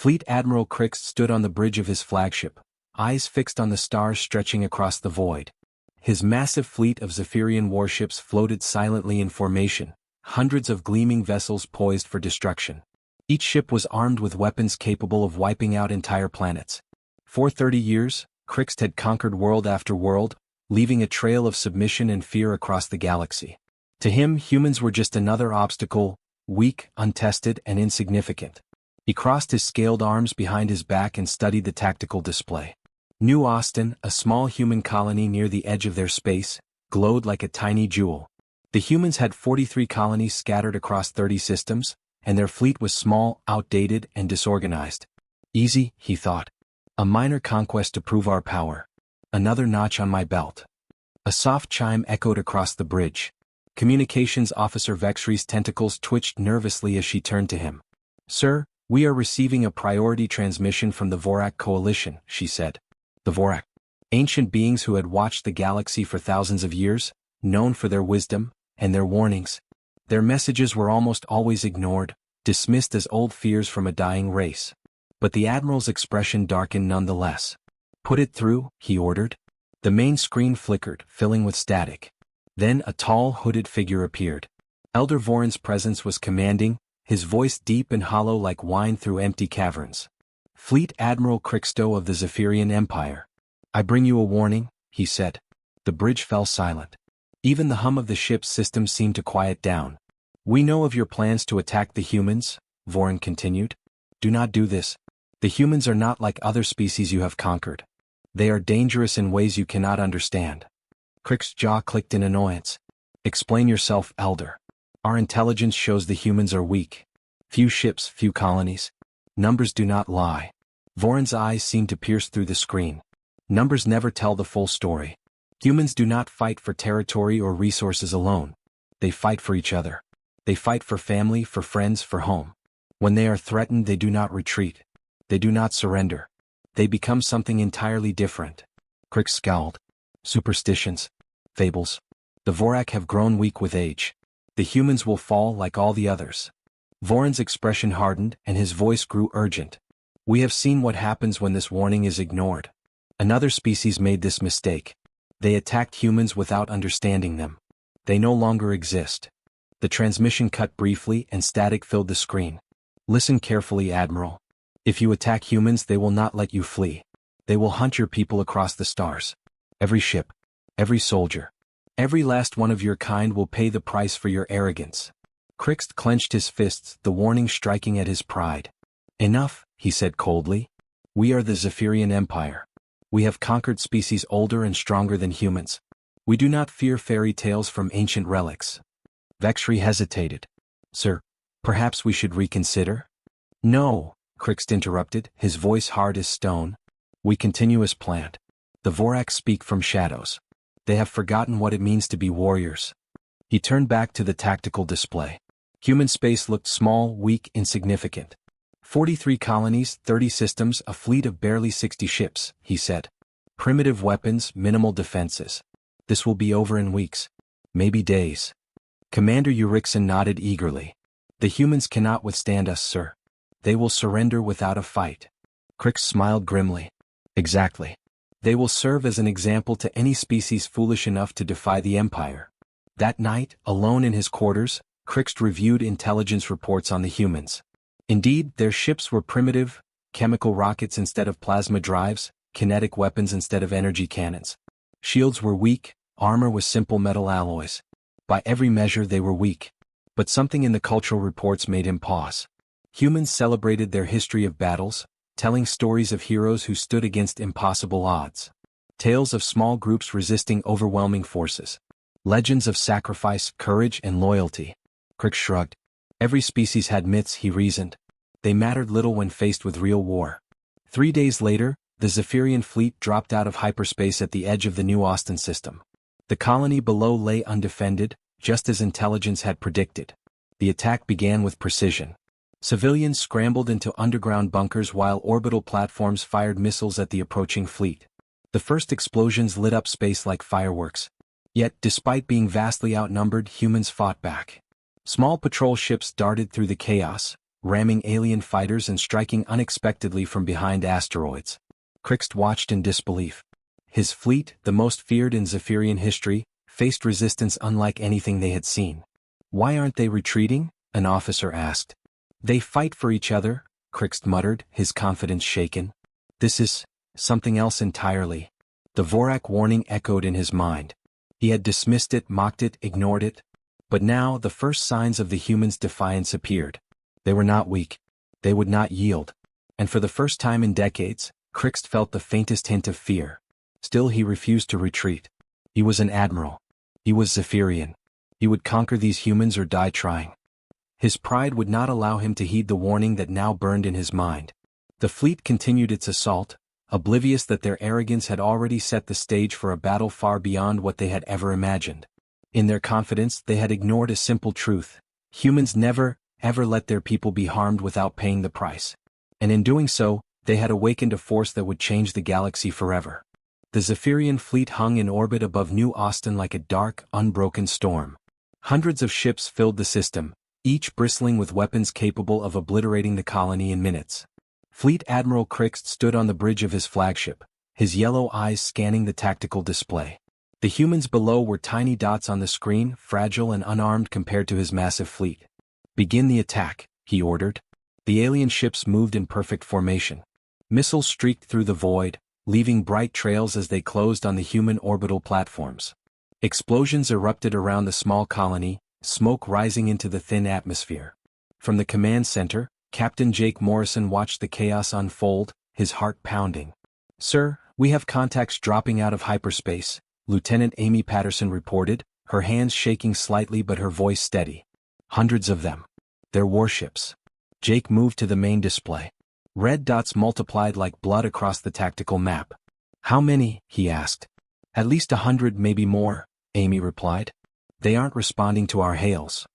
Fleet Admiral Crix stood on the bridge of his flagship, eyes fixed on the stars stretching across the void. His massive fleet of Zephyrian warships floated silently in formation, hundreds of gleaming vessels poised for destruction. Each ship was armed with weapons capable of wiping out entire planets. For 30 years, Crix had conquered world after world, leaving a trail of submission and fear across the galaxy. To him, humans were just another obstacle, weak, untested, and insignificant. He crossed his scaled arms behind his back and studied the tactical display. New Austin, a small human colony near the edge of their space, glowed like a tiny jewel. The humans had 43 colonies scattered across 30 systems, and their fleet was small, outdated, and disorganized. Easy, he thought. A minor conquest to prove our power. Another notch on my belt. A soft chime echoed across the bridge. Communications Officer Vexry's tentacles twitched nervously as she turned to him. "Sir, we are receiving a priority transmission from the Vorak Coalition," she said. The Vorak. Ancient beings who had watched the galaxy for thousands of years, known for their wisdom and their warnings. Their messages were almost always ignored, dismissed as old fears from a dying race. But the Admiral's expression darkened nonetheless. "Put it through," he ordered. The main screen flickered, filling with static. Then a tall, hooded figure appeared. Elder Voran's presence was commanding, his voice deep and hollow like wine through empty caverns. "Fleet Admiral Crixto of the Zephyrian Empire. I bring you a warning," he said. The bridge fell silent. Even the hum of the ship's system seemed to quiet down. "We know of your plans to attack the humans," Voran continued. "Do not do this. The humans are not like other species you have conquered. They are dangerous in ways you cannot understand." Crix's jaw clicked in annoyance. "Explain yourself, Elder. Our intelligence shows the humans are weak. Few ships, few colonies. Numbers do not lie." Voran's eyes seemed to pierce through the screen. "Numbers never tell the full story. Humans do not fight for territory or resources alone. They fight for each other. They fight for family, for friends, for home. When they are threatened, they do not retreat. They do not surrender. They become something entirely different." Crix scowled. "Superstitions. Fables. The Vorak have grown weak with age. The humans will fall like all the others." Voran's expression hardened, and his voice grew urgent. "We have seen what happens when this warning is ignored. Another species made this mistake. They attacked humans without understanding them. They no longer exist." The transmission cut briefly and static filled the screen. "Listen carefully, Admiral. If you attack humans, they will not let you flee. They will hunt your people across the stars. Every ship, every soldier, every last one of your kind will pay the price for your arrogance." Crix clenched his fists, the warning striking at his pride. "Enough," he said coldly. "We are the Zephyrian Empire. We have conquered species older and stronger than humans. We do not fear fairy tales from ancient relics." Vexry hesitated. "Sir, perhaps we should reconsider?" "No," Crix interrupted, his voice hard as stone. "We continue as planned. The Vorak speak from shadows. They have forgotten what it means to be warriors." He turned back to the tactical display. Human space looked small, weak, insignificant. 43 colonies, 30 systems, a fleet of barely 60 ships, he said. Primitive weapons, minimal defenses. This will be over in weeks. Maybe days. Commander Urickson nodded eagerly. "The humans cannot withstand us, sir. They will surrender without a fight." Crix smiled grimly. "Exactly. They will serve as an example to any species foolish enough to defy the Empire." That night, alone in his quarters, Crix reviewed intelligence reports on the humans. Indeed, their ships were primitive, chemical rockets instead of plasma drives, kinetic weapons instead of energy cannons. Shields were weak, armor was simple metal alloys. By every measure they were weak. But something in the cultural reports made him pause. Humans celebrated their history of battles, telling stories of heroes who stood against impossible odds. Tales of small groups resisting overwhelming forces. Legends of sacrifice, courage, and loyalty. Crix shrugged. Every species had myths, he reasoned. They mattered little when faced with real war. 3 days later, the Zephyrian fleet dropped out of hyperspace at the edge of the New Austin system. The colony below lay undefended, just as intelligence had predicted. The attack began with precision. Civilians scrambled into underground bunkers while orbital platforms fired missiles at the approaching fleet. The first explosions lit up space like fireworks. Yet, despite being vastly outnumbered, humans fought back. Small patrol ships darted through the chaos, ramming alien fighters and striking unexpectedly from behind asteroids. Krixt watched in disbelief. His fleet, the most feared in Zephyrian history, faced resistance unlike anything they had seen. "Why aren't they retreating?" an officer asked. "They fight for each other," Krixt muttered, his confidence shaken. "This is something else entirely." The Vorak warning echoed in his mind. He had dismissed it, mocked it, ignored it. But now the first signs of the humans' defiance appeared. They were not weak. They would not yield. And for the first time in decades, Krixt felt the faintest hint of fear. Still he refused to retreat. He was an admiral. He was Zephyrian. He would conquer these humans or die trying. His pride would not allow him to heed the warning that now burned in his mind. The fleet continued its assault, oblivious that their arrogance had already set the stage for a battle far beyond what they had ever imagined. In their confidence, they had ignored a simple truth. Humans never, ever let their people be harmed without paying the price. And in doing so, they had awakened a force that would change the galaxy forever. The Zephyrian fleet hung in orbit above New Austin like a dark, unbroken storm. Hundreds of ships filled the system, each bristling with weapons capable of obliterating the colony in minutes. Fleet Admiral Krixt stood on the bridge of his flagship, his yellow eyes scanning the tactical display. The humans below were tiny dots on the screen, fragile and unarmed compared to his massive fleet. "Begin the attack," he ordered. The alien ships moved in perfect formation. Missiles streaked through the void, leaving bright trails as they closed on the human orbital platforms. Explosions erupted around the small colony, smoke rising into the thin atmosphere. From the command center, Captain Jake Morrison watched the chaos unfold, his heart pounding. "Sir, we have contacts dropping out of hyperspace," Lieutenant Amy Patterson reported, her hands shaking slightly but her voice steady. "Hundreds of them. They're warships." Jake moved to the main display. Red dots multiplied like blood across the tactical map. "How many?" he asked. "At least 100, maybe more," Amy replied. "They aren't responding to our hails."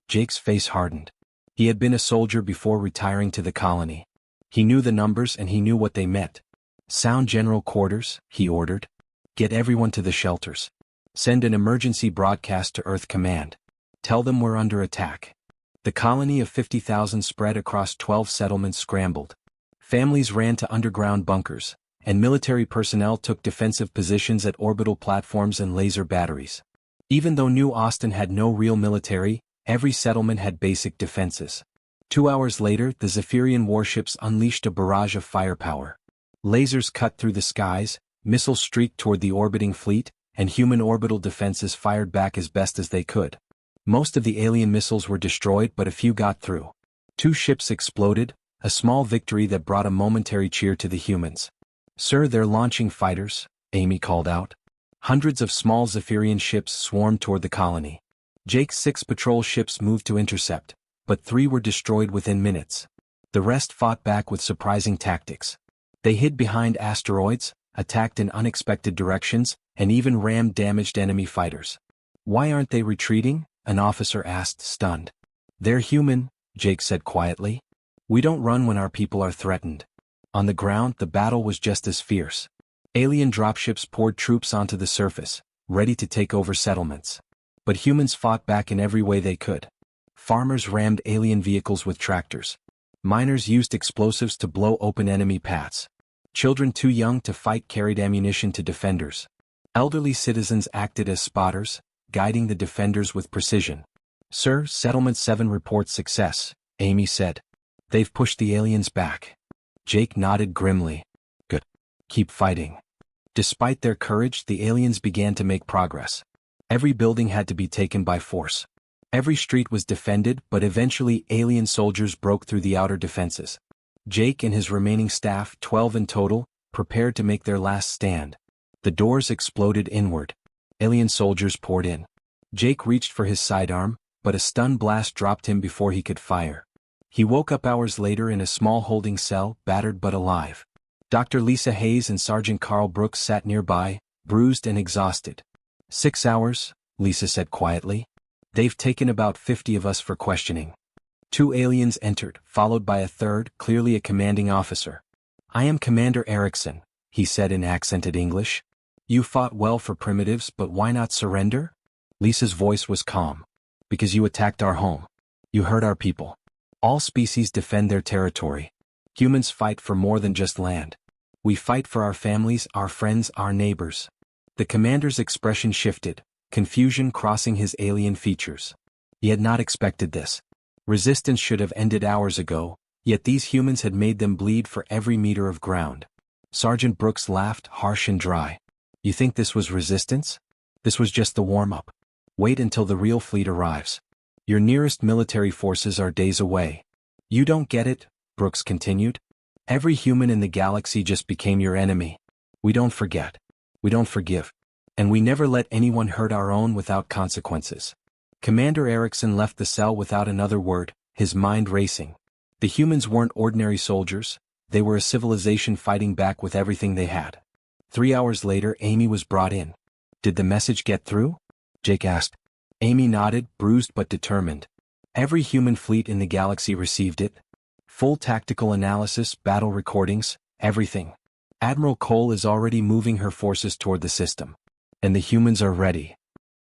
Jake's face hardened. He had been a soldier before retiring to the colony. He knew the numbers and he knew what they meant. "Sound general quarters," he ordered. "Get everyone to the shelters. Send an emergency broadcast to Earth Command. Tell them we're under attack." The colony of 50,000 spread across 12 settlements scrambled. Families ran to underground bunkers, and military personnel took defensive positions at orbital platforms and laser batteries. Even though New Austin had no real military, every settlement had basic defenses. 2 hours later, the Zephyrian warships unleashed a barrage of firepower. Lasers cut through the skies, missiles streaked toward the orbiting fleet, and human orbital defenses fired back as best as they could. Most of the alien missiles were destroyed, but a few got through. 2 ships exploded, a small victory that brought a momentary cheer to the humans. "Sir, they're launching fighters," Amy called out. Hundreds of small Zephyrian ships swarmed toward the colony. Jake's 6 patrol ships moved to intercept, but 3 were destroyed within minutes. The rest fought back with surprising tactics. They hid behind asteroids, attacked in unexpected directions, and even rammed damaged enemy fighters. "Why aren't they retreating?" an officer asked, stunned. "They're human," Jake said quietly. "We don't run when our people are threatened." On the ground, the battle was just as fierce. Alien dropships poured troops onto the surface, ready to take over settlements. But humans fought back in every way they could. Farmers rammed alien vehicles with tractors. Miners used explosives to blow open enemy paths. Children too young to fight carried ammunition to defenders. Elderly citizens acted as spotters, guiding the defenders with precision. "Sir, Settlement 7 reports success," Amy said. "They've pushed the aliens back." Jake nodded grimly. "Good. Keep fighting." Despite their courage, the aliens began to make progress. Every building had to be taken by force. Every street was defended, but eventually alien soldiers broke through the outer defenses. Jake and his remaining staff, 12 in total, prepared to make their last stand. The doors exploded inward. Alien soldiers poured in. Jake reached for his sidearm, but a stun blast dropped him before he could fire. He woke up hours later in a small holding cell, battered but alive. Dr. Lisa Hayes and Sergeant Carl Brooks sat nearby, bruised and exhausted. 6 hours, Lisa said quietly. "They've taken about 50 of us for questioning." 2 aliens entered, followed by a third, clearly a commanding officer. "I am Commander Erickson," he said in accented English. "You fought well for primitives, but why not surrender?" Lisa's voice was calm. "Because you attacked our home. You hurt our people. All species defend their territory. Humans fight for more than just land. We fight for our families, our friends, our neighbors. The commander's expression shifted, confusion crossing his alien features. He had not expected this. Resistance should have ended hours ago, yet these humans had made them bleed for every meter of ground. Sergeant Brooks laughed, harsh and dry. You think this was resistance? This was just the warm-up. Wait until the real fleet arrives. Your nearest military forces are days away. You don't get it, Brooks continued. Every human in the galaxy just became your enemy. We don't forget. We don't forgive. And we never let anyone hurt our own without consequences. Commander Erickson left the cell without another word, his mind racing. The humans weren't ordinary soldiers, they were a civilization fighting back with everything they had. 3 hours later, Amy was brought in. Did the message get through? Jake asked. Amy nodded, bruised but determined. Every human fleet in the galaxy received it. Full tactical analysis, battle recordings, everything. Admiral Cole is already moving her forces toward the system. And the humans are ready.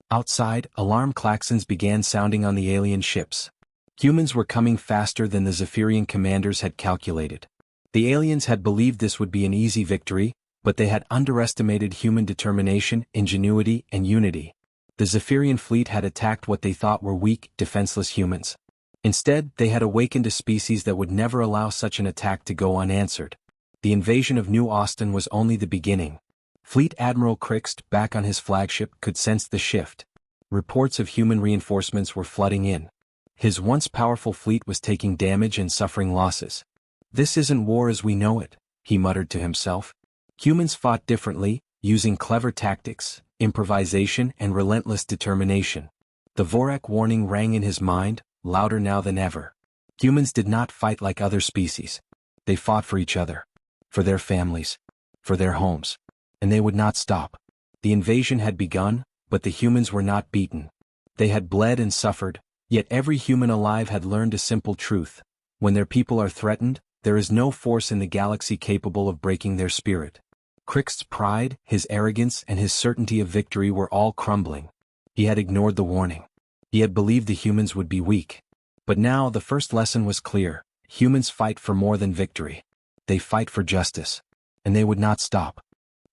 Outside, alarm klaxons began sounding on the alien ships. Humans were coming faster than the Zephyrian commanders had calculated. The aliens had believed this would be an easy victory, but they had underestimated human determination, ingenuity, and unity. The Zephyrian fleet had attacked what they thought were weak, defenseless humans. Instead, they had awakened a species that would never allow such an attack to go unanswered. The invasion of New Austin was only the beginning. Fleet Admiral Krixt, back on his flagship, could sense the shift. Reports of human reinforcements were flooding in. His once powerful fleet was taking damage and suffering losses. This isn't war as we know it, he muttered to himself. Humans fought differently, using clever tactics, improvisation, and relentless determination. The Vorak warning rang in his mind, louder now than ever. Humans did not fight like other species. They fought for each other. For their families. For their homes. And they would not stop. The invasion had begun, but the humans were not beaten. They had bled and suffered, yet every human alive had learned a simple truth. When their people are threatened, there is no force in the galaxy capable of breaking their spirit. Krixt's pride, his arrogance, and his certainty of victory were all crumbling. He had ignored the warning. He had believed the humans would be weak. But now the first lesson was clear. Humans fight for more than victory. They fight for justice. And they would not stop.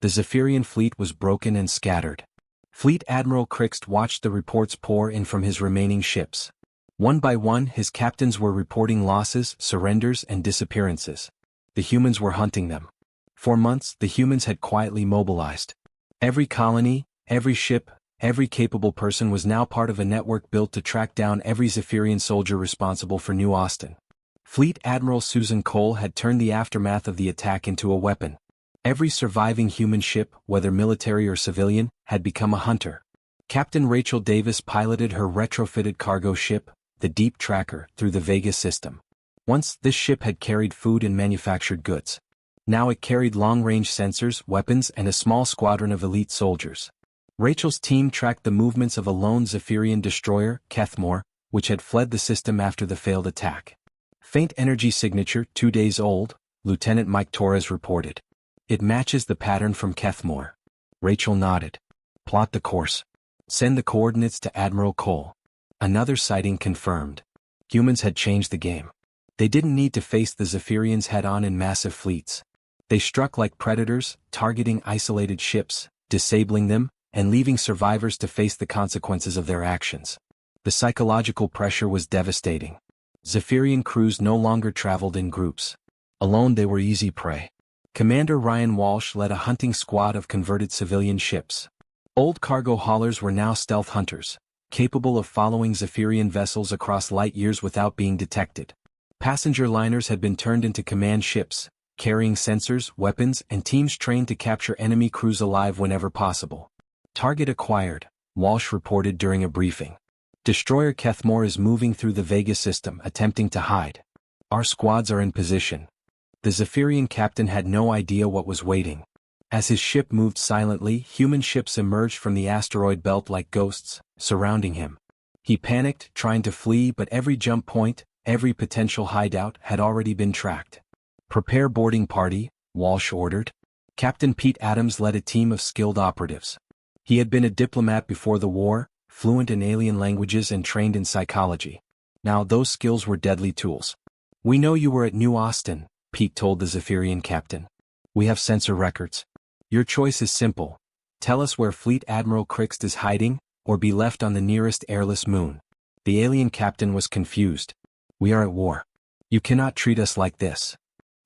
The Zephyrian fleet was broken and scattered. Fleet Admiral Krixt watched the reports pour in from his remaining ships. One by one, his captains were reporting losses, surrenders, and disappearances. The humans were hunting them. For months, the humans had quietly mobilized. Every colony, every ship, every capable person was now part of a network built to track down every Zephyrian soldier responsible for New Austin. Fleet Admiral Susan Cole had turned the aftermath of the attack into a weapon. Every surviving human ship, whether military or civilian, had become a hunter. Captain Rachel Davis piloted her retrofitted cargo ship, the Deep Tracker, through the Vega system. Once, this ship had carried food and manufactured goods. Now it carried long-range sensors, weapons, and a small squadron of elite soldiers. Rachel's team tracked the movements of a lone Zephyrian destroyer, Kethmore, which had fled the system after the failed attack. Faint energy signature, 2 days old, Lieutenant Mike Torres reported. It matches the pattern from Kethmore. Rachel nodded. Plot the course. Send the coordinates to Admiral Cole. Another sighting confirmed. Humans had changed the game. They didn't need to face the Zephyrians head-on in massive fleets. They struck like predators, targeting isolated ships, disabling them, and leaving survivors to face the consequences of their actions. The psychological pressure was devastating. Zephyrian crews no longer traveled in groups. Alone they were easy prey. Commander Ryan Walsh led a hunting squad of converted civilian ships. Old cargo haulers were now stealth hunters, capable of following Zephyrian vessels across light years without being detected. Passenger liners had been turned into command ships, carrying sensors, weapons, and teams trained to capture enemy crews alive whenever possible. Target acquired, Walsh reported during a briefing. Destroyer Kethmore is moving through the Vega system, attempting to hide. Our squads are in position. The Zephyrian captain had no idea what was waiting. As his ship moved silently, human ships emerged from the asteroid belt like ghosts, surrounding him. He panicked, trying to flee, but every jump point, every potential hideout had already been tracked. Prepare boarding party, Walsh ordered. Captain Pete Adams led a team of skilled operatives. He had been a diplomat before the war, fluent in alien languages and trained in psychology. Now those skills were deadly tools. "We know you were at New Austin," Pete told the Zephyrian captain. "We have sensor records. Your choice is simple. Tell us where Fleet Admiral Krixt is hiding, or be left on the nearest airless moon." The alien captain was confused. "We are at war. You cannot treat us like this."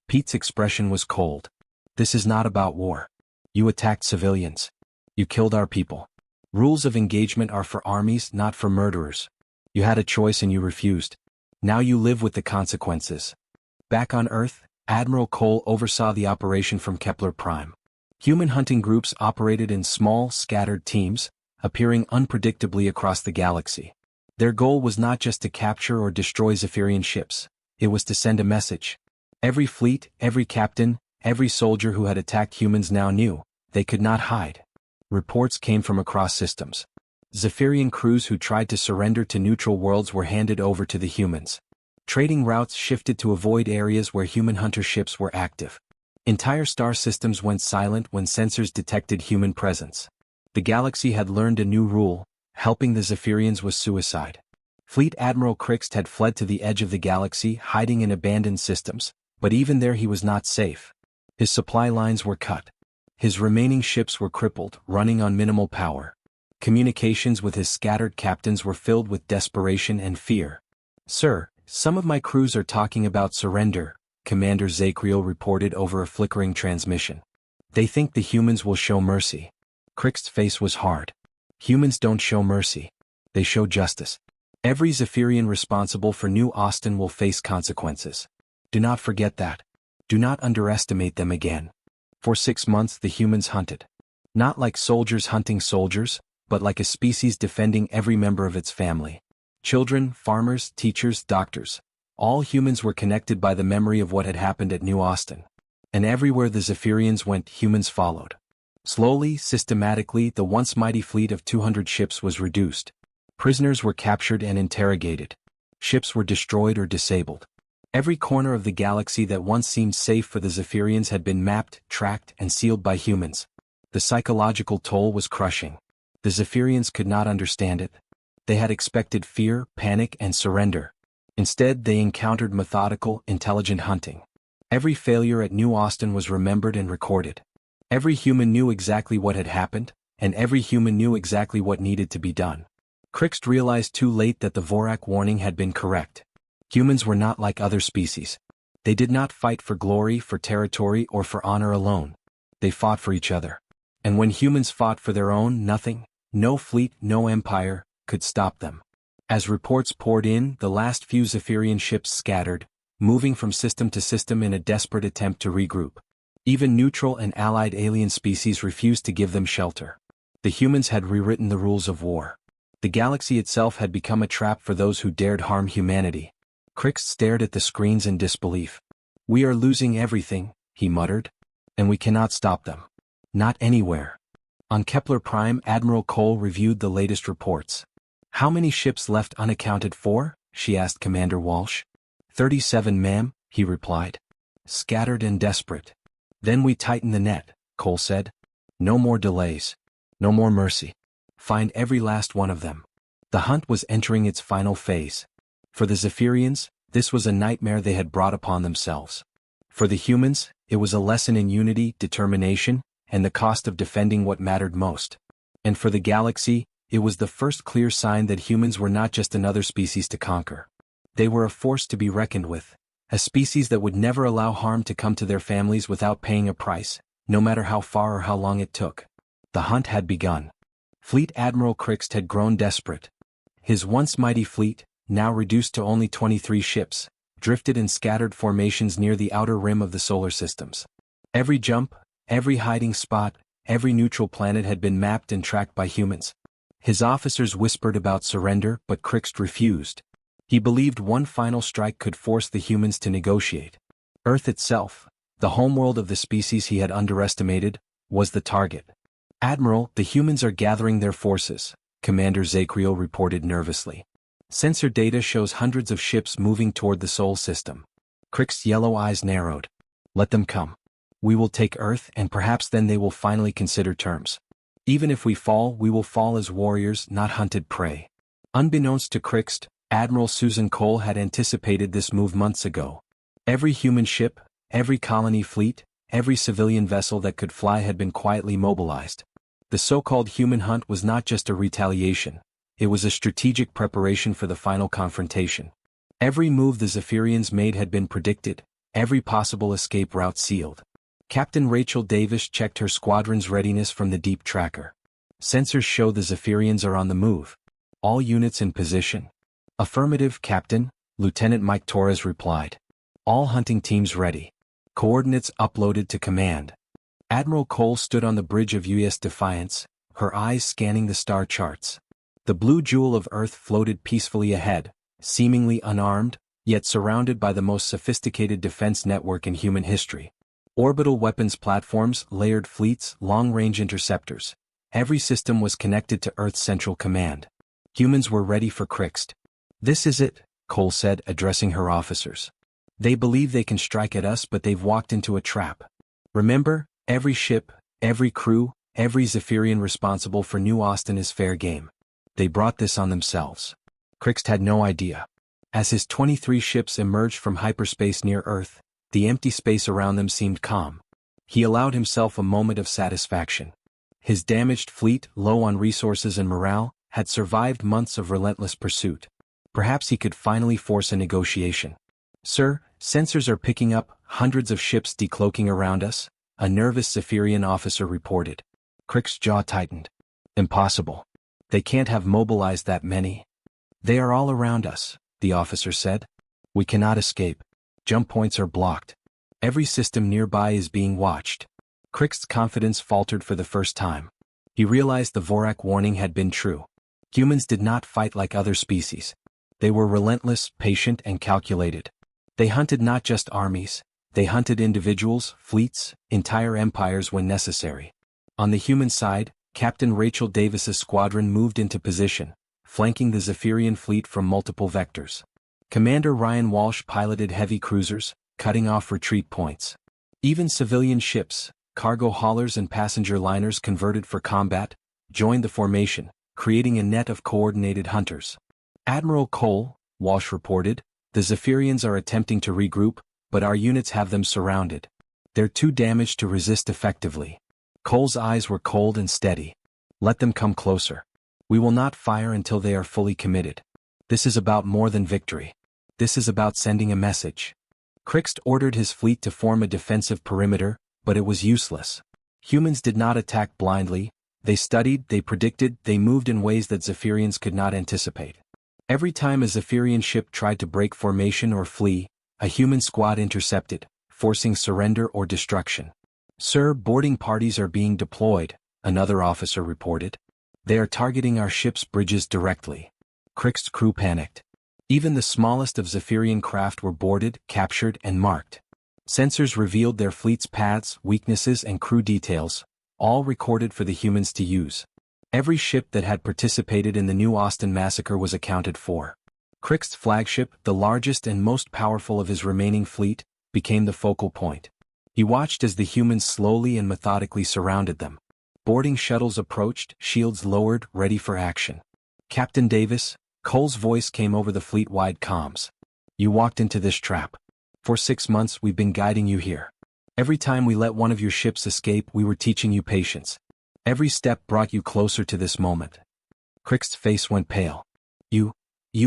Pete's expression was cold. "This is not about war. You attacked civilians. You killed our people. Rules of engagement are for armies, not for murderers. You had a choice and you refused. Now you live with the consequences." Back on Earth, Admiral Cole oversaw the operation from Kepler Prime. Human hunting groups operated in small, scattered teams, appearing unpredictably across the galaxy. Their goal was not just to capture or destroy Zephyrian ships, it was to send a message. Every fleet, every captain, every soldier who had attacked humans now knew they could not hide. Reports came from across systems. Zephyrian crews who tried to surrender to neutral worlds were handed over to the humans. Trading routes shifted to avoid areas where human hunter ships were active. Entire star systems went silent when sensors detected human presence. The galaxy had learned a new rule: helping the Zephyrians was suicide. Fleet Admiral Krixt had fled to the edge of the galaxy, hiding in abandoned systems, but even there he was not safe. His supply lines were cut. His remaining ships were crippled, running on minimal power. Communications with his scattered captains were filled with desperation and fear. "Sir, some of my crews are talking about surrender," Commander Zakriel reported over a flickering transmission. "They think the humans will show mercy." Krixt's face was hard. "Humans don't show mercy. They show justice. Every Zephyrian responsible for New Austin will face consequences. Do not forget that. Do not underestimate them again." For 6 months the humans hunted. Not like soldiers hunting soldiers, but like a species defending every member of its family. Children, farmers, teachers, doctors. All humans were connected by the memory of what had happened at New Austin. And everywhere the Zephyrians went, humans followed. Slowly, systematically, the once mighty fleet of 200 ships was reduced. Prisoners were captured and interrogated. Ships were destroyed or disabled. Every corner of the galaxy that once seemed safe for the Zephyrians had been mapped, tracked, and sealed by humans. The psychological toll was crushing. The Zephyrians could not understand it. They had expected fear, panic, and surrender. Instead, they encountered methodical, intelligent hunting. Every failure at New Austin was remembered and recorded. Every human knew exactly what had happened, and every human knew exactly what needed to be done. Krixt realized too late that the Vorak warning had been correct. Humans were not like other species. They did not fight for glory, for territory, or for honor alone. They fought for each other. And when humans fought for their own, nothing, no fleet, no empire, could stop them. As reports poured in, the last few Zephyrian ships scattered, moving from system to system in a desperate attempt to regroup. Even neutral and allied alien species refused to give them shelter. The humans had rewritten the rules of war. The galaxy itself had become a trap for those who dared harm humanity. Krixt stared at the screens in disbelief. "We are losing everything," he muttered. "And we cannot stop them. Not anywhere." On Kepler Prime, Admiral Cole reviewed the latest reports. "How many ships left unaccounted for?" she asked Commander Walsh. 37, ma'am," he replied. "Scattered and desperate." "Then we tighten the net," Cole said. "No more delays. No more mercy. Find every last one of them." The hunt was entering its final phase. For the Zephyrians, this was a nightmare they had brought upon themselves. For the humans, it was a lesson in unity, determination, and the cost of defending what mattered most. And for the galaxy, it was the first clear sign that humans were not just another species to conquer. They were a force to be reckoned with, a species that would never allow harm to come to their families without paying a price, no matter how far or how long it took. The hunt had begun. Fleet Admiral Krixt had grown desperate. His once mighty fleet, now reduced to only 23 ships, drifted in scattered formations near the outer rim of the solar systems. Every jump, every hiding spot, every neutral planet had been mapped and tracked by humans. His officers whispered about surrender, but Krixt refused. He believed one final strike could force the humans to negotiate. Earth itself, the homeworld of the species he had underestimated, was the target. "Admiral, the humans are gathering their forces," Commander Zakriel reported nervously. "Sensor data shows hundreds of ships moving toward the Sol system." Krixt's yellow eyes narrowed. "Let them come. We will take Earth, and perhaps then they will finally consider terms. Even if we fall, we will fall as warriors, not hunted prey." Unbeknownst to Krixt, Admiral Susan Cole had anticipated this move months ago. Every human ship, every colony fleet, every civilian vessel that could fly had been quietly mobilized. The so-called human hunt was not just a retaliation, it was a strategic preparation for the final confrontation. Every move the Zephyrians made had been predicted, every possible escape route sealed. Captain Rachel Davis checked her squadron's readiness from the deep tracker. Sensors show the Zephyrians are on the move. All units in position. Affirmative, Captain, Lieutenant Mike Torres replied. All hunting teams ready. Coordinates uploaded to command. Admiral Cole stood on the bridge of USS Defiance, her eyes scanning the star charts. The blue jewel of Earth floated peacefully ahead, seemingly unarmed, yet surrounded by the most sophisticated defense network in human history. Orbital weapons platforms, layered fleets, long-range interceptors. Every system was connected to Earth's central command. Humans were ready for Krixt. This is it, Cole said, addressing her officers. They believe they can strike at us, but they've walked into a trap. Remember, every ship, every crew, every Zephyrian responsible for New Austin is fair game. They brought this on themselves. Krixt had no idea. As his 23 ships emerged from hyperspace near Earth, the empty space around them seemed calm. He allowed himself a moment of satisfaction. His damaged fleet, low on resources and morale, had survived months of relentless pursuit. Perhaps he could finally force a negotiation. Sir, sensors are picking up hundreds of ships decloaking around us, a nervous Zephyrian officer reported. Krikst's jaw tightened. Impossible. They can't have mobilized that many. They are all around us, the officer said. We cannot escape. Jump points are blocked. Every system nearby is being watched. Krikst's confidence faltered for the first time. He realized the Vorak warning had been true. Humans did not fight like other species. They were relentless, patient, and calculated. They hunted not just armies, they hunted individuals, fleets, entire empires when necessary. On the human side, Captain Rachel Davis's squadron moved into position, flanking the Zephyrian fleet from multiple vectors. Commander Ryan Walsh piloted heavy cruisers, cutting off retreat points. Even civilian ships, cargo haulers and passenger liners converted for combat, joined the formation, creating a net of coordinated hunters. Admiral Cole, Walsh reported, the Zephyrians are attempting to regroup, but our units have them surrounded. They're too damaged to resist effectively. Cole's eyes were cold and steady. Let them come closer. We will not fire until they are fully committed. This is about more than victory. This is about sending a message. Krixt ordered his fleet to form a defensive perimeter, but it was useless. Humans did not attack blindly. They studied, they predicted, they moved in ways that Zephyrians could not anticipate. Every time a Zephyrian ship tried to break formation or flee, a human squad intercepted, forcing surrender or destruction. Sir, boarding parties are being deployed, another officer reported. They are targeting our ship's bridges directly. Krikst's crew panicked. Even the smallest of Zephyrian craft were boarded, captured, and marked. Sensors revealed their fleet's paths, weaknesses, and crew details, all recorded for the humans to use. Every ship that had participated in the New Austin massacre was accounted for. Krikst's flagship, the largest and most powerful of his remaining fleet, became the focal point. He watched as the humans slowly and methodically surrounded them. Boarding shuttles approached, shields lowered, ready for action. Captain Davis, Cole's voice came over the fleet-wide comms. You walked into this trap. For 6 months we've been guiding you here. Every time we let one of your ships escape, we were teaching you patience. Every step brought you closer to this moment. Krikst's face went pale. You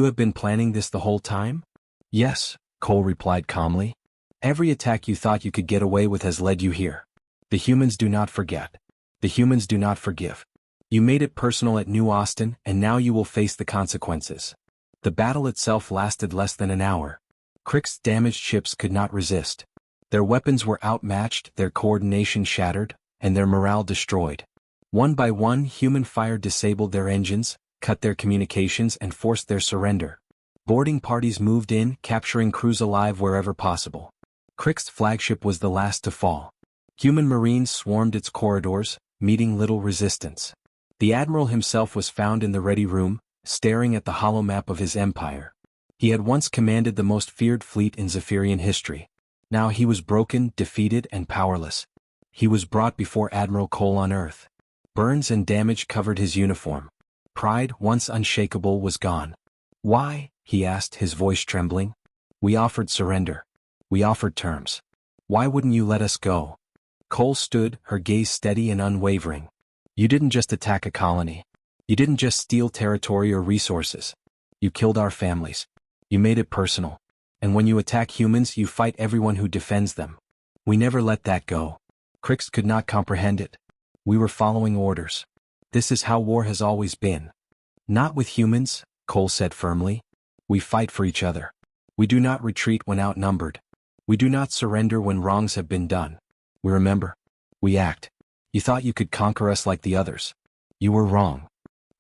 have been planning this the whole time? Yes, Cole replied calmly. Every attack you thought you could get away with has led you here. The humans do not forget. The humans do not forgive. You made it personal at New Austin, and now you will face the consequences. The battle itself lasted less than an hour. Krikst's damaged ships could not resist. Their weapons were outmatched, their coordination shattered, and their morale destroyed. One by one, human fire disabled their engines, cut their communications, and forced their surrender. Boarding parties moved in, capturing crews alive wherever possible. Krikst's flagship was the last to fall. Human marines swarmed its corridors, meeting little resistance. The admiral himself was found in the ready room, staring at the hollow map of his empire. He had once commanded the most feared fleet in Zephyrian history. Now he was broken, defeated, and powerless. He was brought before Admiral Cole on Earth. Burns and damage covered his uniform. Pride, once unshakable, was gone. Why? he asked, his voice trembling. We offered surrender. We offered terms. Why wouldn't you let us go? Cole stood, her gaze steady and unwavering. You didn't just attack a colony. You didn't just steal territory or resources. You killed our families. You made it personal. And when you attack humans, you fight everyone who defends them. We never let that go. Crix could not comprehend it. We were following orders. This is how war has always been. Not with humans, Cole said firmly. We fight for each other. We do not retreat when outnumbered. We do not surrender when wrongs have been done. We remember. We act. You thought you could conquer us like the others. You were wrong.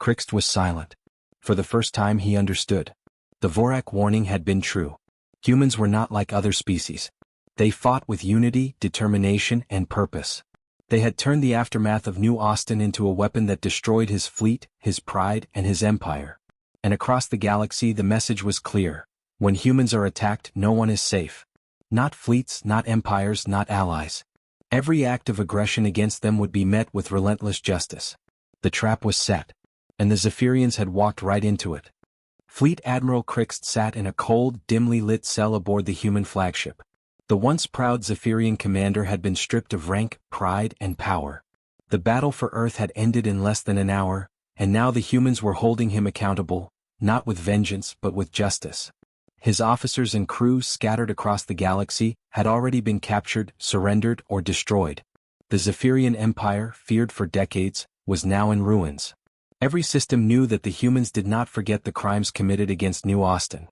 Crix was silent. For the first time he understood. The Vorak warning had been true. Humans were not like other species. They fought with unity, determination, and purpose. They had turned the aftermath of New Austin into a weapon that destroyed his fleet, his pride, and his empire. And across the galaxy the message was clear. When humans are attacked, no one is safe. Not fleets, not empires, not allies. Every act of aggression against them would be met with relentless justice. The trap was set. And the Zephyrians had walked right into it. Fleet Admiral Crix sat in a cold, dimly lit cell aboard the human flagship. The once proud Zephyrian commander had been stripped of rank, pride, and power. The battle for Earth had ended in less than an hour, and now the humans were holding him accountable, not with vengeance but with justice. His officers and crews scattered across the galaxy had already been captured, surrendered, or destroyed. The Zephyrian Empire, feared for decades, was now in ruins. Every system knew that the humans did not forget the crimes committed against New Austin.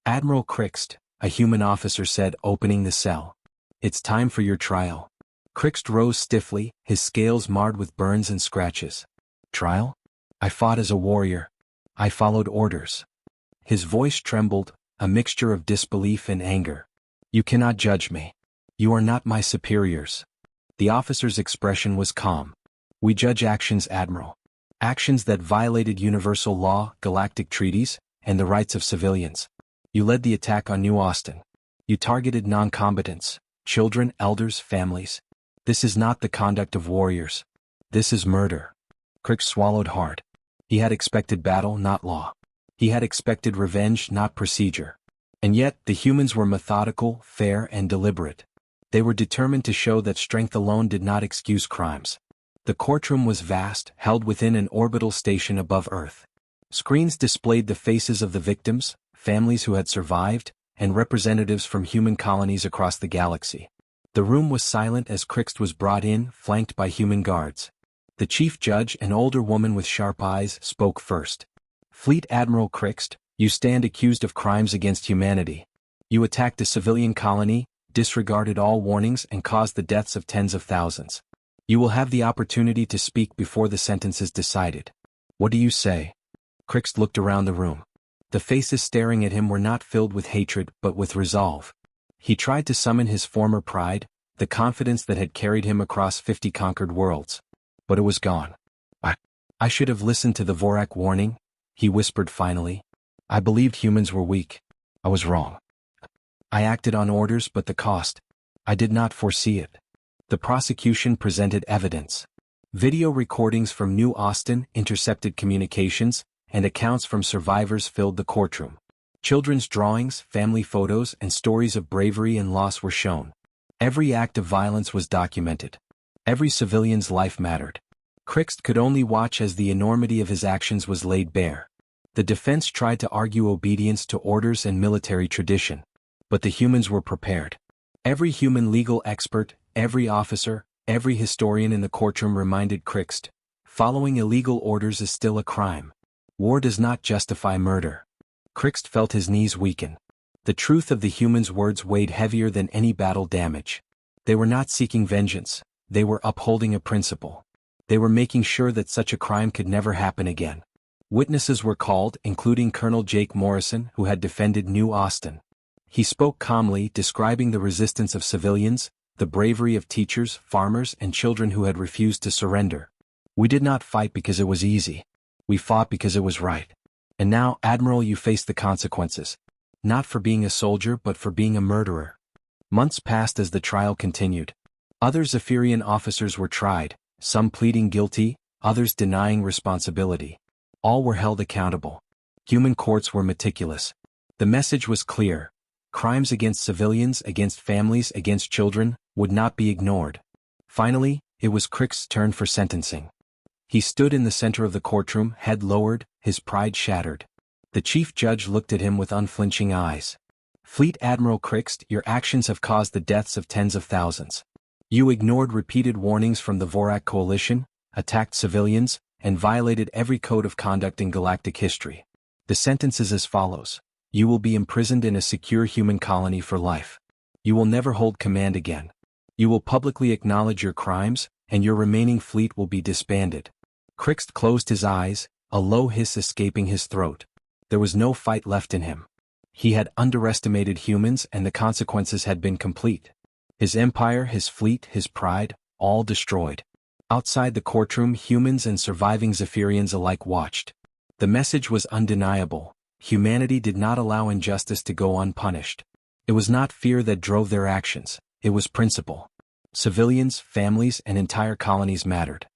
Admiral Crix, a human officer said, opening the cell. It's time for your trial. Crix rose stiffly, his scales marred with burns and scratches. Trial? I fought as a warrior. I followed orders. His voice trembled, a mixture of disbelief and anger. You cannot judge me. You are not my superiors. The officer's expression was calm. We judge actions, Admiral. Actions that violated universal law, galactic treaties, and the rights of civilians. You led the attack on New Austin. You targeted non-combatants, children, elders, families. This is not the conduct of warriors. This is murder. Crix swallowed hard. He had expected battle, not law. He had expected revenge, not procedure. And yet, the humans were methodical, fair, and deliberate. They were determined to show that strength alone did not excuse crimes. The courtroom was vast, held within an orbital station above Earth. Screens displayed the faces of the victims, families who had survived, and representatives from human colonies across the galaxy. The room was silent as Crix was brought in, flanked by human guards. The chief judge, an older woman with sharp eyes, spoke first. Fleet Admiral Crix, you stand accused of crimes against humanity. You attacked a civilian colony, disregarded all warnings, and caused the deaths of tens of thousands. You will have the opportunity to speak before the sentence is decided. What do you say? Crix looked around the room. The faces staring at him were not filled with hatred but with resolve. He tried to summon his former pride, the confidence that had carried him across 50 conquered worlds. But it was gone. I should have listened to the Vorak warning, he whispered finally. I believed humans were weak. I was wrong. I acted on orders, but the cost. I did not foresee it. The prosecution presented evidence. Video recordings from New Austin, intercepted communications, and accounts from survivors filled the courtroom. Children's drawings, family photos, and stories of bravery and loss were shown. Every act of violence was documented. Every civilian's life mattered. Crix could only watch as the enormity of his actions was laid bare. The defense tried to argue obedience to orders and military tradition. But the humans were prepared. Every human legal expert, every officer, every historian in the courtroom reminded Crix, following illegal orders is still a crime. War does not justify murder. Crix felt his knees weaken. The truth of the humans' words weighed heavier than any battle damage. They were not seeking vengeance. They were upholding a principle. They were making sure that such a crime could never happen again. Witnesses were called, including Colonel Jake Morrison, who had defended New Austin. He spoke calmly, describing the resistance of civilians, the bravery of teachers, farmers, and children who had refused to surrender. We did not fight because it was easy. We fought because it was right. And now, Admiral, you face the consequences. Not for being a soldier but for being a murderer. Months passed as the trial continued. Other Zephyrian officers were tried, some pleading guilty, others denying responsibility. All were held accountable. Human courts were meticulous. The message was clear. Crimes against civilians, against families, against children, would not be ignored. Finally, it was Crick's turn for sentencing. He stood in the center of the courtroom, head lowered, his pride shattered. The chief judge looked at him with unflinching eyes. Fleet Admiral Crixt, your actions have caused the deaths of tens of thousands. You ignored repeated warnings from the Vorak Coalition, attacked civilians, and violated every code of conduct in galactic history. The sentence is as follows. You will be imprisoned in a secure human colony for life. You will never hold command again. You will publicly acknowledge your crimes, and your remaining fleet will be disbanded. Crixt closed his eyes, a low hiss escaping his throat. There was no fight left in him. He had underestimated humans, and the consequences had been complete. His empire, his fleet, his pride, all destroyed. Outside the courtroom, humans and surviving Zephyrians alike watched. The message was undeniable. Humanity did not allow injustice to go unpunished. It was not fear that drove their actions, it was principle. Civilians, families, and entire colonies mattered.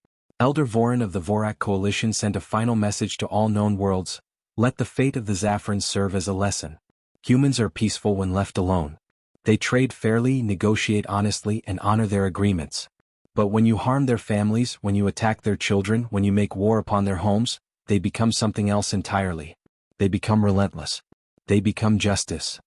Elder Voran of the Vorak Coalition sent a final message to all known worlds. Let the fate of the Zafrans serve as a lesson. Humans are peaceful when left alone. They trade fairly, negotiate honestly, and honor their agreements. But when you harm their families, when you attack their children, when you make war upon their homes, they become something else entirely. They become relentless. They become justice.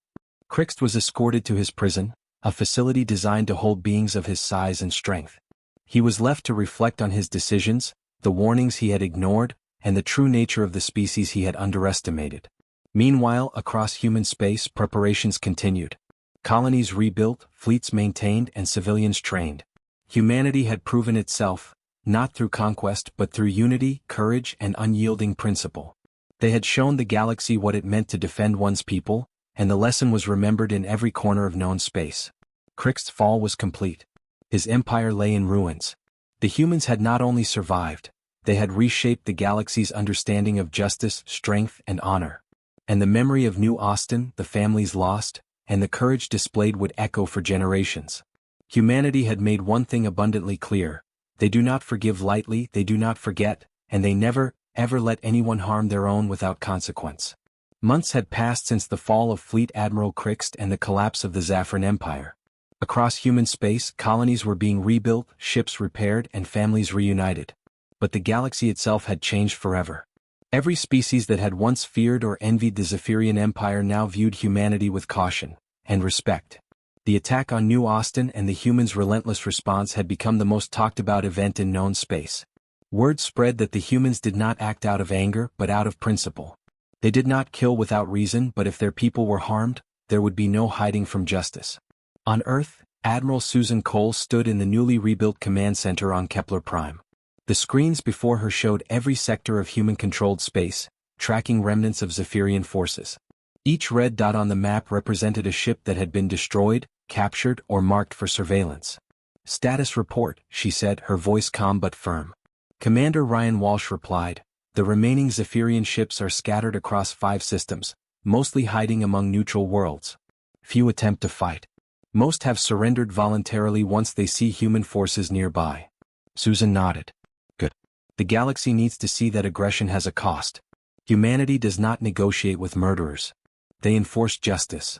Crixt was escorted to his prison, a facility designed to hold beings of his size and strength. He was left to reflect on his decisions, the warnings he had ignored, and the true nature of the species he had underestimated. Meanwhile, across human space, preparations continued. Colonies rebuilt, fleets maintained, and civilians trained. Humanity had proven itself, not through conquest but through unity, courage, and unyielding principle. They had shown the galaxy what it meant to defend one's people, and the lesson was remembered in every corner of known space. Crixt's fall was complete. His empire lay in ruins. The humans had not only survived, they had reshaped the galaxy's understanding of justice, strength, and honor. And the memory of New Austin, the families lost, and the courage displayed would echo for generations. Humanity had made one thing abundantly clear. They do not forgive lightly, they do not forget, and they never, ever let anyone harm their own without consequence. Months had passed since the fall of Fleet Admiral Crixt and the collapse of the Zafran Empire. Across human space, colonies were being rebuilt, ships repaired, and families reunited. But the galaxy itself had changed forever. Every species that had once feared or envied the Zephyrian Empire now viewed humanity with caution and respect. The attack on New Austin and the humans' relentless response had become the most talked-about event in known space. Word spread that the humans did not act out of anger but out of principle. They did not kill without reason, but if their people were harmed, there would be no hiding from justice. On Earth, Admiral Susan Cole stood in the newly rebuilt command center on Kepler Prime. The screens before her showed every sector of human-controlled space, tracking remnants of Zephyrian forces. Each red dot on the map represented a ship that had been destroyed, captured, or marked for surveillance. "Status report," she said, her voice calm but firm. Commander Ryan Walsh replied, "The remaining Zephyrian ships are scattered across 5 systems, mostly hiding among neutral worlds. Few attempt to fight. Most have surrendered voluntarily once they see human forces nearby." Susan nodded. "Good. The galaxy needs to see that aggression has a cost. Humanity does not negotiate with murderers. They enforce justice."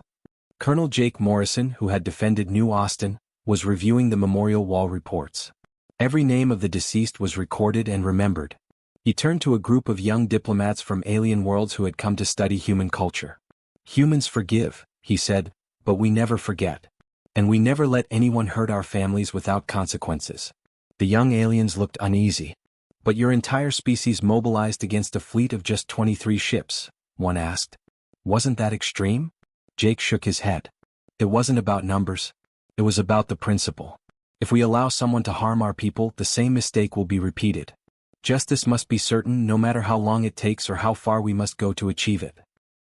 Colonel Jake Morrison, who had defended New Austin, was reviewing the memorial wall reports. Every name of the deceased was recorded and remembered. He turned to a group of young diplomats from alien worlds who had come to study human culture. "Humans forgive," he said, "but we never forget. And we never let anyone hurt our families without consequences." The young aliens looked uneasy. "But your entire species mobilized against a fleet of just 23 ships," one asked. "Wasn't that extreme?" Jake shook his head. "It wasn't about numbers. It was about the principle. If we allow someone to harm our people, the same mistake will be repeated. Justice must be certain no matter how long it takes or how far we must go to achieve it."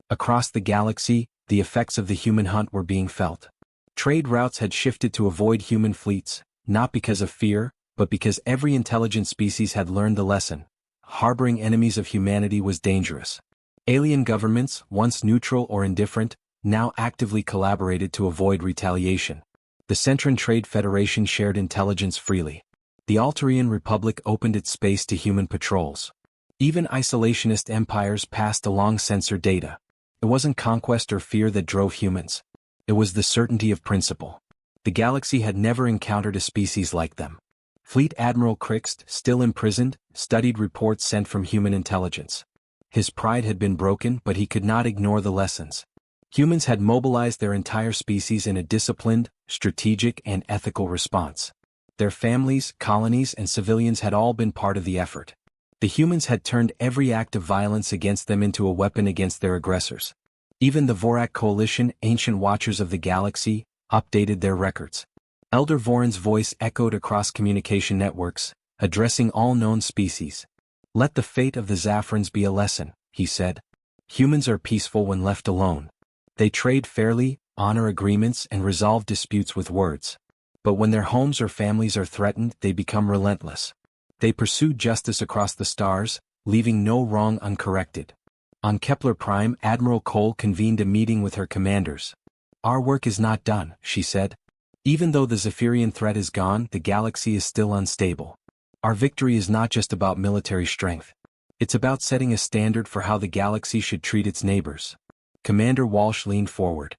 Across the galaxy, the effects of the human hunt were being felt. Trade routes had shifted to avoid human fleets, not because of fear, but because every intelligent species had learned the lesson. Harboring enemies of humanity was dangerous. Alien governments, once neutral or indifferent, now actively collaborated to avoid retaliation. The Centran Trade Federation shared intelligence freely. The Altarian Republic opened its space to human patrols. Even isolationist empires passed along sensor data. It wasn't conquest or fear that drove humans. It was the certainty of principle. The galaxy had never encountered a species like them. Fleet Admiral Krixt, still imprisoned, studied reports sent from human intelligence. His pride had been broken, but he could not ignore the lessons. Humans had mobilized their entire species in a disciplined, strategic, and ethical response. Their families, colonies, and civilians had all been part of the effort. The humans had turned every act of violence against them into a weapon against their aggressors. Even the Vorak Coalition, ancient watchers of the galaxy, updated their records. Elder Voran's voice echoed across communication networks, addressing all known species. "Let the fate of the Zafrans be a lesson," he said. "Humans are peaceful when left alone. They trade fairly, honor agreements, and resolve disputes with words. But when their homes or families are threatened, they become relentless. They pursue justice across the stars, leaving no wrong uncorrected." On Kepler Prime, Admiral Cole convened a meeting with her commanders. "Our work is not done," she said. "Even though the Zephyrian threat is gone, the galaxy is still unstable. Our victory is not just about military strength. It's about setting a standard for how the galaxy should treat its neighbors." Commander Walsh leaned forward.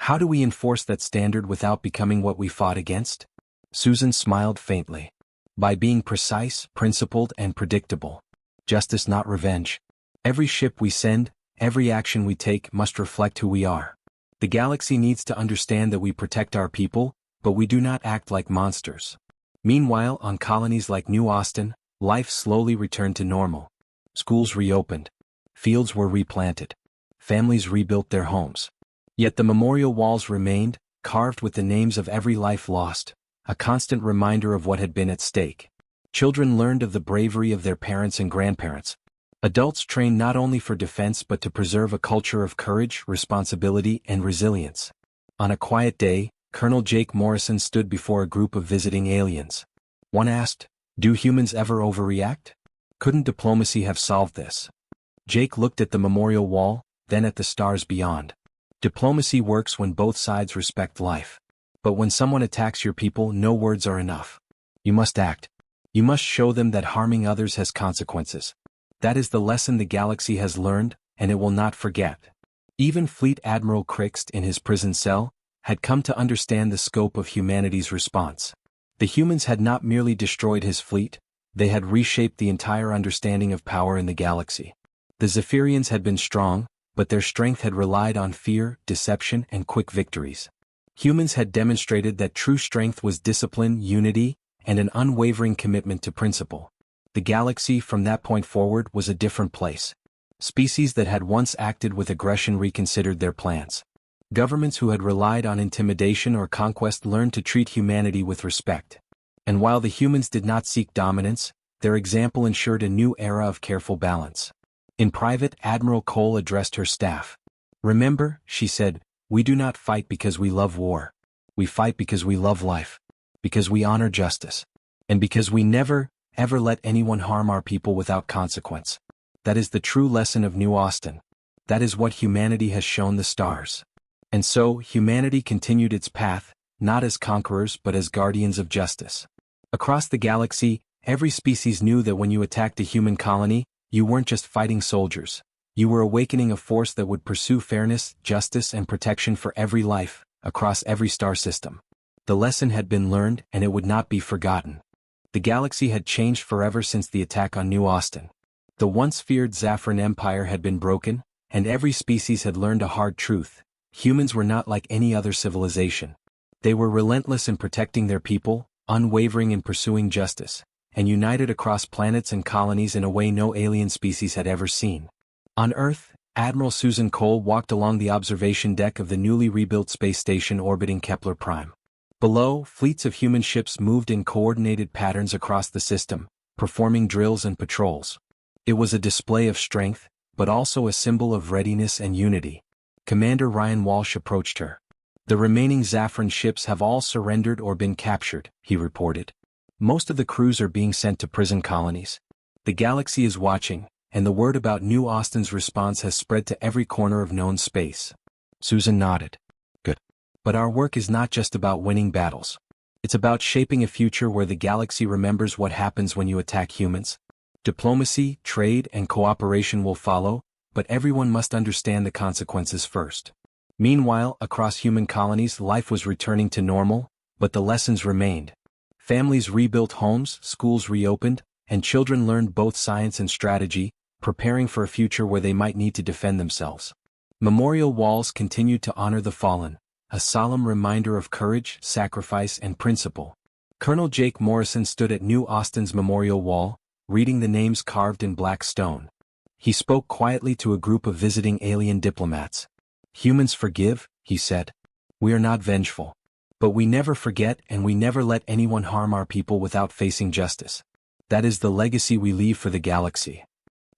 "How do we enforce that standard without becoming what we fought against?" Susan smiled faintly. "By being precise, principled, and predictable. Justice, not revenge. Every ship we send, every action we take must reflect who we are. The galaxy needs to understand that we protect our people, but we do not act like monsters." Meanwhile, on colonies like New Austin, life slowly returned to normal. Schools reopened. Fields were replanted. Families rebuilt their homes. Yet the memorial walls remained, carved with the names of every life lost, a constant reminder of what had been at stake. Children learned of the bravery of their parents and grandparents. Adults trained not only for defense but to preserve a culture of courage, responsibility, and resilience. On a quiet day, Colonel Jake Morrison stood before a group of visiting aliens. One asked, "Do humans ever overreact? Couldn't diplomacy have solved this?" Jake looked at the memorial wall, then at the stars beyond. "Diplomacy works when both sides respect life. But when someone attacks your people, no words are enough. You must act. You must show them that harming others has consequences. That is the lesson the galaxy has learned, and it will not forget." Even Fleet Admiral Krixt, in his prison cell, had come to understand the scope of humanity's response. The humans had not merely destroyed his fleet, they had reshaped the entire understanding of power in the galaxy. The Zephyrians had been strong, but their strength had relied on fear, deception, and quick victories. Humans had demonstrated that true strength was discipline, unity, and an unwavering commitment to principle. The galaxy from that point forward was a different place. Species that had once acted with aggression reconsidered their plans. Governments who had relied on intimidation or conquest learned to treat humanity with respect. And while the humans did not seek dominance, their example ensured a new era of careful balance. In private, Admiral Cole addressed her staff. "Remember," she said, "we do not fight because we love war. We fight because we love life, because we honor justice, and because we never, ever let anyone harm our people without consequence. That is the true lesson of New Austin. That is what humanity has shown the stars." And so, humanity continued its path, not as conquerors but as guardians of justice. Across the galaxy, every species knew that when you attacked a human colony, you weren't just fighting soldiers. You were awakening a force that would pursue fairness, justice, and protection for every life, across every star system. The lesson had been learned, and it would not be forgotten. The galaxy had changed forever since the attack on New Austin. The once feared Zafran Empire had been broken, and every species had learned a hard truth. Humans were not like any other civilization. They were relentless in protecting their people, unwavering in pursuing justice, and united across planets and colonies in a way no alien species had ever seen. On Earth, Admiral Susan Cole walked along the observation deck of the newly rebuilt space station orbiting Kepler Prime. Below, fleets of human ships moved in coordinated patterns across the system, performing drills and patrols. It was a display of strength, but also a symbol of readiness and unity. Commander Ryan Walsh approached her. "The remaining Zafran ships have all surrendered or been captured," he reported. "Most of the crews are being sent to prison colonies. The galaxy is watching, and the word about New Austin's response has spread to every corner of known space." Susan nodded. "Good. But our work is not just about winning battles. It's about shaping a future where the galaxy remembers what happens when you attack humans. Diplomacy, trade, and cooperation will follow, but everyone must understand the consequences first. Meanwhile, across human colonies, life was returning to normal, but the lessons remained. Families rebuilt homes, schools reopened, and children learned both science and strategy, preparing for a future where they might need to defend themselves. Memorial walls continued to honor the fallen, a solemn reminder of courage, sacrifice, and principle. Colonel Jake Morrison stood at New Austin's memorial wall, reading the names carved in black stone. He spoke quietly to a group of visiting alien diplomats. "Humans forgive," he said. "We are not vengeful. But we never forget, and we never let anyone harm our people without facing justice. That is the legacy we leave for the galaxy."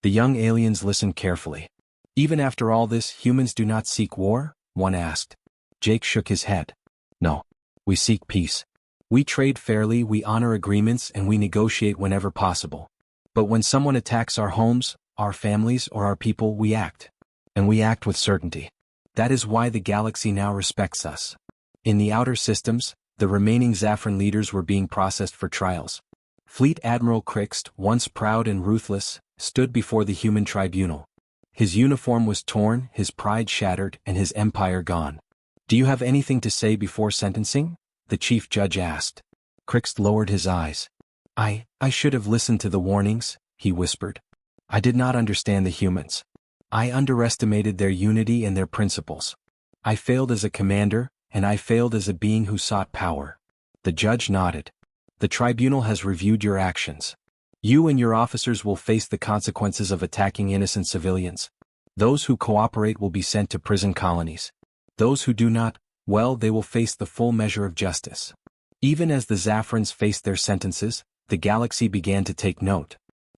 The young aliens listened carefully. "Even after all this, humans do not seek war?" one asked. Jake shook his head. "No. We seek peace. We trade fairly, we honor agreements, and we negotiate whenever possible. But when someone attacks our homes, our families, or our people, we act. And we act with certainty. That is why the galaxy now respects us." In the outer systems, the remaining Zaffron leaders were being processed for trials. Fleet Admiral Krixt, once proud and ruthless, stood before the human tribunal. His uniform was torn, his pride shattered, and his empire gone. "Do you have anything to say before sentencing?" the chief judge asked. Krixt lowered his eyes. I should have listened to the warnings," he whispered. "I did not understand the humans. I underestimated their unity and their principles. I failed as a commander, and I failed as a being who sought power." The judge nodded. "The tribunal has reviewed your actions. You and your officers will face the consequences of attacking innocent civilians. Those who cooperate will be sent to prison colonies. Those who do not, well, they will face the full measure of justice." Even as the Zaffrons faced their sentences, the galaxy began to take note.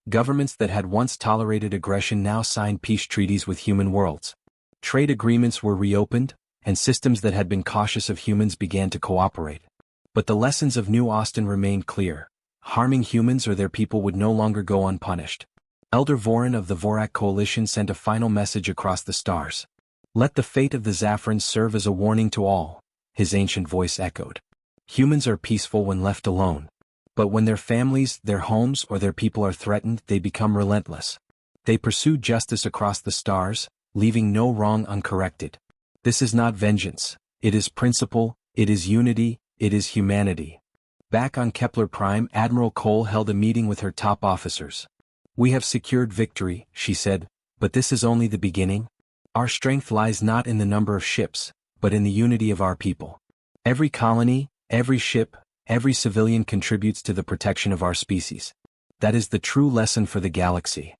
Governments that had once tolerated aggression now signed peace treaties with human worlds. Trade agreements were reopened, and systems that had been cautious of humans began to cooperate. But the lessons of New Austin remained clear. Harming humans or their people would no longer go unpunished. Elder Vorin of the Vorak Coalition sent a final message across the stars. "Let the fate of the Zaffrons serve as a warning to all," his ancient voice echoed. "Humans are peaceful when left alone. But when their families, their homes, or their people are threatened, they become relentless. They pursue justice across the stars, leaving no wrong uncorrected. This is not vengeance. It is principle, it is unity, it is humanity." Back on Kepler Prime, Admiral Cole held a meeting with her top officers. "We have secured victory," she said, "but this is only the beginning. Our strength lies not in the number of ships, but in the unity of our people. Every colony, every ship, every civilian contributes to the protection of our species. That is the true lesson for the galaxy."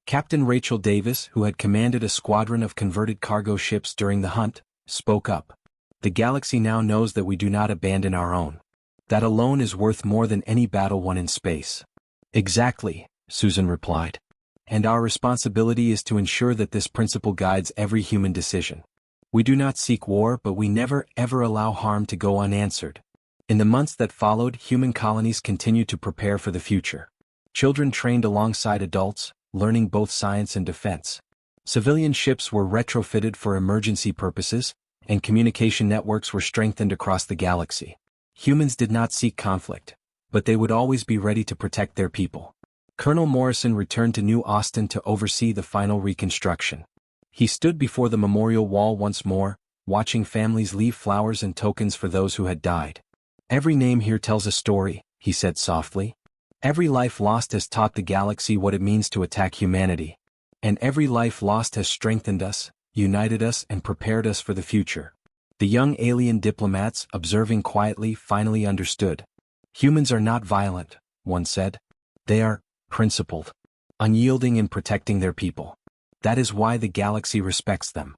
Captain Rachel Davis, who had commanded a squadron of converted cargo ships during the hunt, spoke up. "The galaxy now knows that we do not abandon our own. That alone is worth more than any battle won in space." "Exactly," Susan replied. "And our responsibility is to ensure that this principle guides every human decision. We do not seek war, but we never ever allow harm to go unanswered." In the months that followed, human colonies continued to prepare for the future. Children trained alongside adults, learning both science and defense. Civilian ships were retrofitted for emergency purposes, and communication networks were strengthened across the galaxy. Humans did not seek conflict, but they would always be ready to protect their people. Colonel Morrison returned to New Austin to oversee the final reconstruction. He stood before the memorial wall once more, watching families leave flowers and tokens for those who had died. "Every name here tells a story," he said softly. "Every life lost has taught the galaxy what it means to attack humanity. And every life lost has strengthened us, united us, and prepared us for the future." The young alien diplomats, observing quietly, finally understood. "Humans are not violent," one said. "They are principled, unyielding in protecting their people. That is why the galaxy respects them."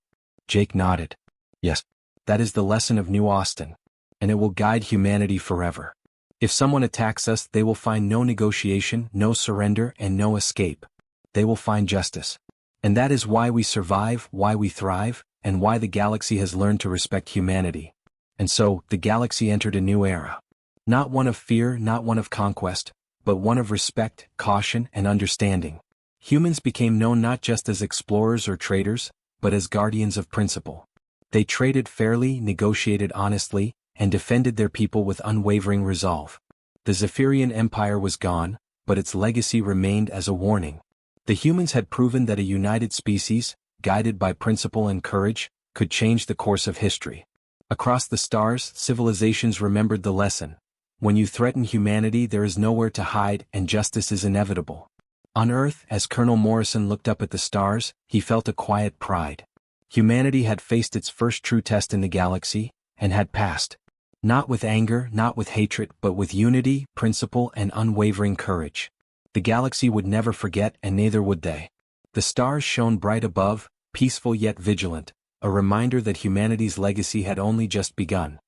Jake nodded. "Yes, that is the lesson of New Austin, and it will guide humanity forever. If someone attacks us, they will find no negotiation, no surrender, and no escape. They will find justice. And that is why we survive, why we thrive, and why the galaxy has learned to respect humanity." And so, the galaxy entered a new era. Not one of fear, not one of conquest, but one of respect, caution, and understanding. Humans became known not just as explorers or traders, but as guardians of principle. They traded fairly, negotiated honestly, and defended their people with unwavering resolve. The Zephyrian Empire was gone, but its legacy remained as a warning. The humans had proven that a united species, guided by principle and courage, could change the course of history. Across the stars, civilizations remembered the lesson. When you threaten humanity, there is nowhere to hide and justice is inevitable. On Earth, as Colonel Morrison looked up at the stars, he felt a quiet pride. Humanity had faced its first true test in the galaxy, and had passed. Not with anger, not with hatred, but with unity, principle, and unwavering courage. The galaxy would never forget, and neither would they. The stars shone bright above, peaceful yet vigilant, a reminder that humanity's legacy had only just begun.